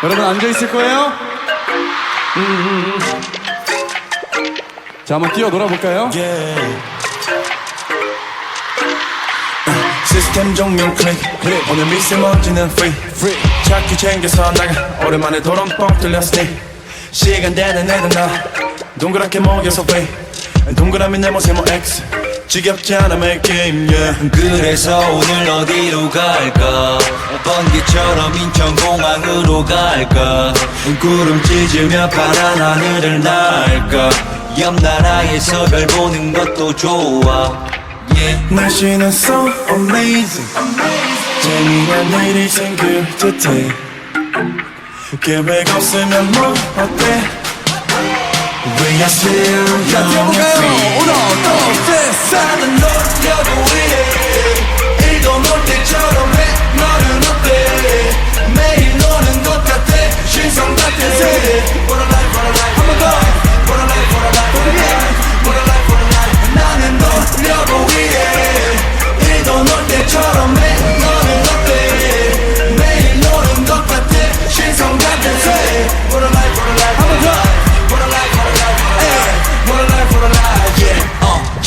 여러분 앉아 있을 거예요? 자, 한번 뛰어 놀아볼까요? 시스템 종료 클릭 오늘 미세먼지는 free 차키 챙겨서 나가 오랜만에 도론 뻥 뚫렸으니 시간 되는 애들 나 동그랗게 먹여서 왜 동그라미 네모 세모 X 지겹지 않아 make game yeah. 그래서 오늘 어디로 갈까? 번개처럼 인천공항으로 갈까? 구름 찢으며 파란 하늘을 날까? 옆나라에서 별 보는 것도 좋아 yeah. 날씨는 so amazing 재미난 일이 생길 듯해 계획 없으면 뭐 어때 We are still young and free 나는 놀려고 해 일도 놀 때처럼 해 너는 어때 매일 노는 것 같아 신성 같은 세대 What a life what a life 한번 더 What a life what a life what a life What a life what a life 나는 놀려고 해 일도 놀 때처럼 해 너는 어때 매일 노는 것 같아 신성 같은 세대 What a life what a life 한번 더 What a life what a life What a life what a life yeah.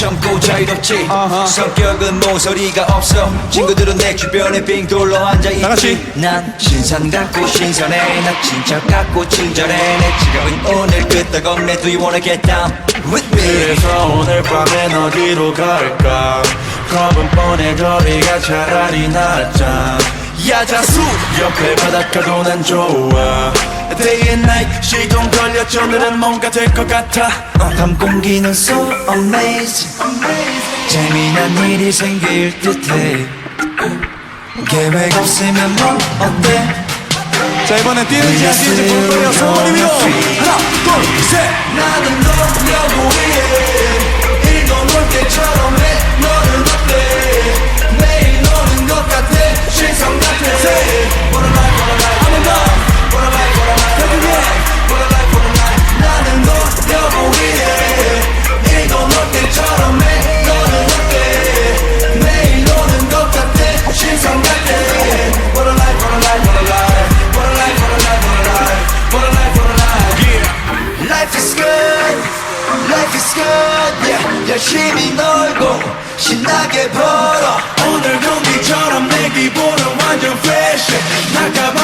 젊고 자유롭지 성격은 모서리가 없어 친구들은 내 주변에 빙 둘러 앉아있지 난 신선 같고 신선해 나 친척 같고 친절해 내 지갑은 오늘 끄떡없네 Do you wanna get down with me 그래서 오늘 밤엔 어디로 갈까 겁은 뻔해 거리가 차라리 낫자 야자수 옆에 바닷가도 난 좋아 Day and night 시동 걸렸죠 오늘은 뭔가 될 것 같아 밤 공기는 so amazing 재미난 일이 생길 듯해 계획 없으면 뭐 어때 자, 이번엔 뛰는지 안 뛰는지 볼 거예요. 손머리 위로 하나 둘셋 나는 놀려고 해 일도 놀 때처럼 해 너는 어때 매일 노는 것 같아 신성 같아 Say What a life what a life 한번 더 What a life what a life What a life what a life 나는 놀려고 해 일도 놀 때처럼 해 너는 어때 매일 노는 것 같아 신성 같아 What a life what a life what a life What a life what a life what a life What a life what a life yeah Life is good Life is good yeah 열심히 놀고 신나게 벌어 오늘 공기처럼 내 기분은 완전 fresh 나가봐